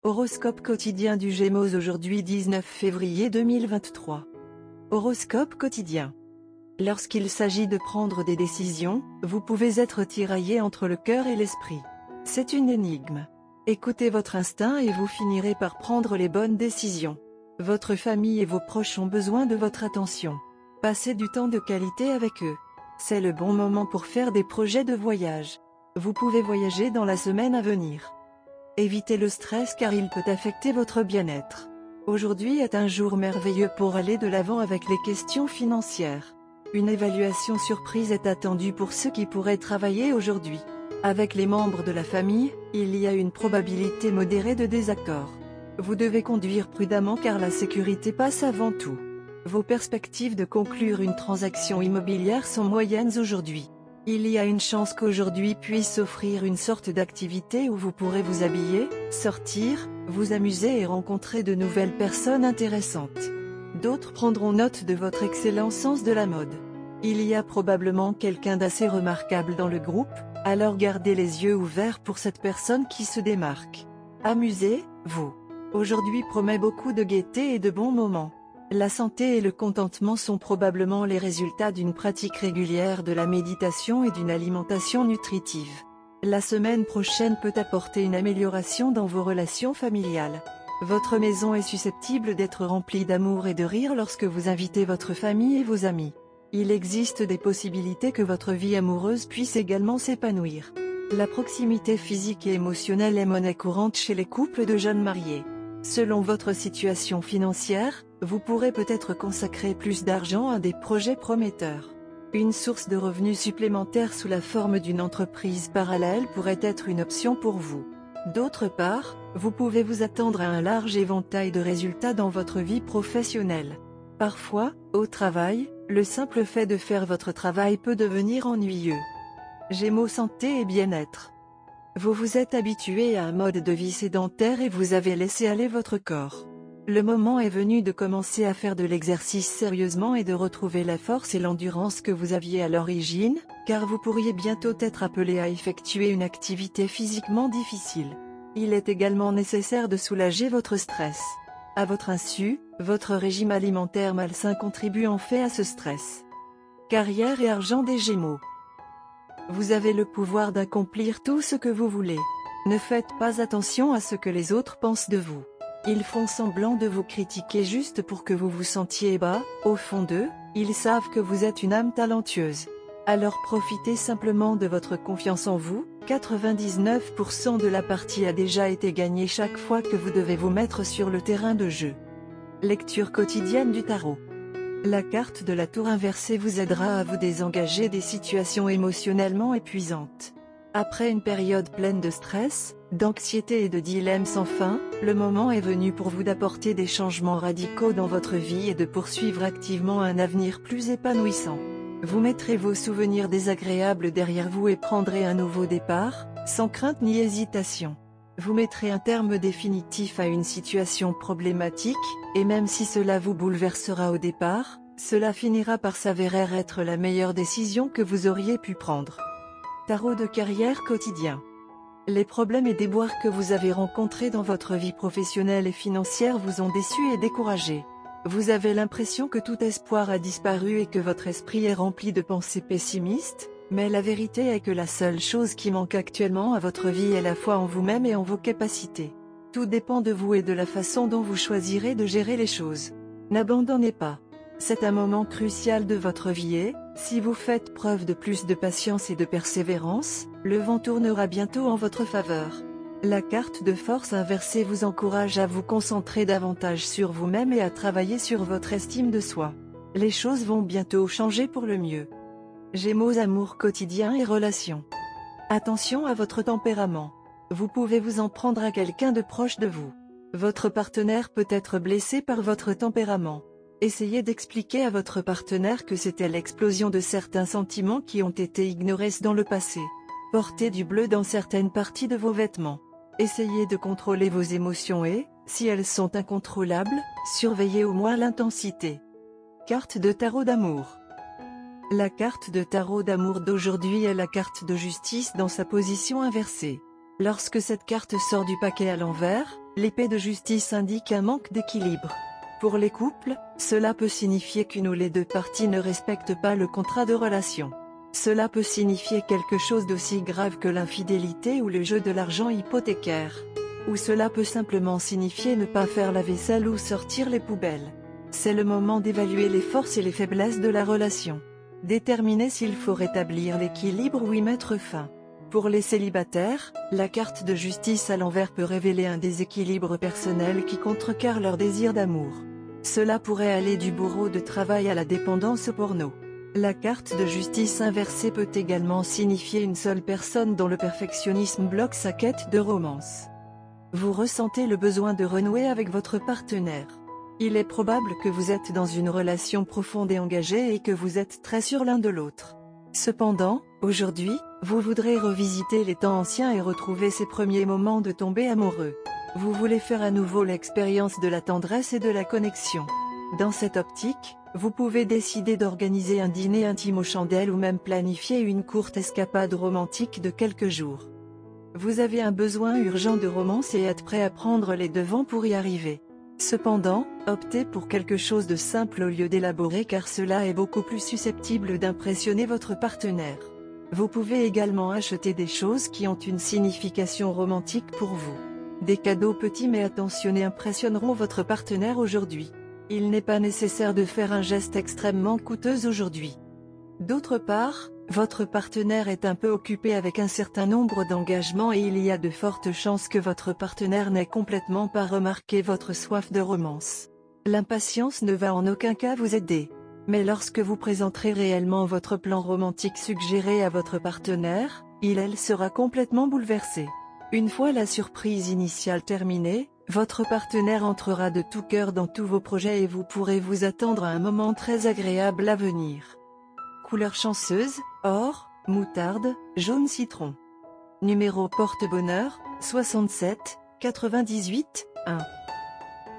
Horoscope quotidien du Gémeaux aujourd'hui 19 février 2023. Horoscope quotidien. Lorsqu'il s'agit de prendre des décisions, vous pouvez être tiraillé entre le cœur et l'esprit. C'est une énigme. Écoutez votre instinct et vous finirez par prendre les bonnes décisions. Votre famille et vos proches ont besoin de votre attention. Passez du temps de qualité avec eux. C'est le bon moment pour faire des projets de voyage. Vous pouvez voyager dans la semaine à venir. Évitez le stress car il peut affecter votre bien-être. Aujourd'hui est un jour merveilleux pour aller de l'avant avec les questions financières. Une évaluation surprise est attendue pour ceux qui pourraient travailler aujourd'hui. Avec les membres de la famille, il y a une probabilité modérée de désaccord. Vous devez conduire prudemment car la sécurité passe avant tout. Vos perspectives de conclure une transaction immobilière sont moyennes aujourd'hui. Il y a une chance qu'aujourd'hui puisse offrir une sorte d'activité où vous pourrez vous habiller, sortir, vous amuser et rencontrer de nouvelles personnes intéressantes. D'autres prendront note de votre excellent sens de la mode. Il y a probablement quelqu'un d'assez remarquable dans le groupe, alors gardez les yeux ouverts pour cette personne qui se démarque. Amusez-vous. Aujourd'hui promet beaucoup de gaieté et de bons moments. La santé et le contentement sont probablement les résultats d'une pratique régulière de la méditation et d'une alimentation nutritive. La semaine prochaine peut apporter une amélioration dans vos relations familiales. Votre maison est susceptible d'être remplie d'amour et de rire lorsque vous invitez votre famille et vos amis. Il existe des possibilités que votre vie amoureuse puisse également s'épanouir. La proximité physique et émotionnelle est monnaie courante chez les couples de jeunes mariés. Selon votre situation financière, vous pourrez peut-être consacrer plus d'argent à des projets prometteurs. Une source de revenus supplémentaires sous la forme d'une entreprise parallèle pourrait être une option pour vous. D'autre part, vous pouvez vous attendre à un large éventail de résultats dans votre vie professionnelle. Parfois, au travail, le simple fait de faire votre travail peut devenir ennuyeux. Gémeaux santé et bien-être. Vous vous êtes habitué à un mode de vie sédentaire et vous avez laissé aller votre corps. Le moment est venu de commencer à faire de l'exercice sérieusement et de retrouver la force et l'endurance que vous aviez à l'origine, car vous pourriez bientôt être appelé à effectuer une activité physiquement difficile. Il est également nécessaire de soulager votre stress. À votre insu, votre régime alimentaire malsain contribue en fait à ce stress. Carrière et argent des Gémeaux. Vous avez le pouvoir d'accomplir tout ce que vous voulez. Ne faites pas attention à ce que les autres pensent de vous. Ils font semblant de vous critiquer juste pour que vous vous sentiez bas. Au fond d'eux, ils savent que vous êtes une âme talentueuse. Alors profitez simplement de votre confiance en vous. 99% de la partie a déjà été gagnée chaque fois que vous devez vous mettre sur le terrain de jeu. Lecture quotidienne du tarot. La carte de la tour inversée vous aidera à vous désengager des situations émotionnellement épuisantes. Après une période pleine de stress, d'anxiété et de dilemmes sans fin, le moment est venu pour vous d'apporter des changements radicaux dans votre vie et de poursuivre activement un avenir plus épanouissant. Vous mettrez vos souvenirs désagréables derrière vous et prendrez un nouveau départ, sans crainte ni hésitation. Vous mettrez un terme définitif à une situation problématique, et même si cela vous bouleversera au départ, cela finira par s'avérer être la meilleure décision que vous auriez pu prendre. Tarot de carrière quotidien. Les problèmes et déboires que vous avez rencontrés dans votre vie professionnelle et financière vous ont déçu et découragé. Vous avez l'impression que tout espoir a disparu et que votre esprit est rempli de pensées pessimistes, mais la vérité est que la seule chose qui manque actuellement à votre vie est la foi en vous-même et en vos capacités. Tout dépend de vous et de la façon dont vous choisirez de gérer les choses. N'abandonnez pas. C'est un moment crucial de votre vie et, si vous faites preuve de plus de patience et de persévérance, le vent tournera bientôt en votre faveur. La carte de force inversée vous encourage à vous concentrer davantage sur vous-même et à travailler sur votre estime de soi. Les choses vont bientôt changer pour le mieux. Gémeaux amour quotidien et relations. Attention à votre tempérament. Vous pouvez vous en prendre à quelqu'un de proche de vous. Votre partenaire peut être blessé par votre tempérament. Essayez d'expliquer à votre partenaire que c'était l'explosion de certains sentiments qui ont été ignorés dans le passé. Portez du bleu dans certaines parties de vos vêtements. Essayez de contrôler vos émotions et, si elles sont incontrôlables, surveillez au moins l'intensité. Carte de tarot d'amour. La carte de tarot d'amour d'aujourd'hui est la carte de justice dans sa position inversée. Lorsque cette carte sort du paquet à l'envers, L'épée de justice indique un manque d'équilibre. Pour les couples, cela peut signifier qu'une ou les deux parties ne respectent pas le contrat de relation. Cela peut signifier quelque chose d'aussi grave que l'infidélité ou le jeu de l'argent hypothécaire. Ou cela peut simplement signifier ne pas faire la vaisselle ou sortir les poubelles. C'est le moment d'évaluer les forces et les faiblesses de la relation. Déterminer s'il faut rétablir l'équilibre ou y mettre fin. Pour les célibataires, la carte de justice à l'envers peut révéler un déséquilibre personnel qui contrecarre leur désir d'amour. Cela pourrait aller du bourreau de travail à la dépendance au porno. La carte de justice inversée peut également signifier une seule personne dont le perfectionnisme bloque sa quête de romance. Vous ressentez le besoin de renouer avec votre partenaire. Il est probable que vous êtes dans une relation profonde et engagée et que vous êtes très sûr l'un de l'autre. Cependant, aujourd'hui, vous voudrez revisiter les temps anciens et retrouver ces premiers moments de tomber amoureux. Vous voulez faire à nouveau l'expérience de la tendresse et de la connexion. Dans cette optique, vous pouvez décider d'organiser un dîner intime aux chandelles ou même planifier une courte escapade romantique de quelques jours. Vous avez un besoin urgent de romance et êtes prêt à prendre les devants pour y arriver. Cependant, optez pour quelque chose de simple au lieu d'élaborer car cela est beaucoup plus susceptible d'impressionner votre partenaire. Vous pouvez également acheter des choses qui ont une signification romantique pour vous. Des cadeaux petits mais attentionnés impressionneront votre partenaire aujourd'hui. Il n'est pas nécessaire de faire un geste extrêmement coûteux aujourd'hui. D'autre part, votre partenaire est un peu occupé avec un certain nombre d'engagements et il y a de fortes chances que votre partenaire n'ait complètement pas remarqué votre soif de romance. L'impatience ne va en aucun cas vous aider. Mais lorsque vous présenterez réellement votre plan romantique suggéré à votre partenaire, elle sera complètement bouleversée. Une fois la surprise initiale terminée, votre partenaire entrera de tout cœur dans tous vos projets et vous pourrez vous attendre à un moment très agréable à venir. Couleur chanceuse, or, moutarde, jaune citron. Numéro porte-bonheur, 67, 98, 1.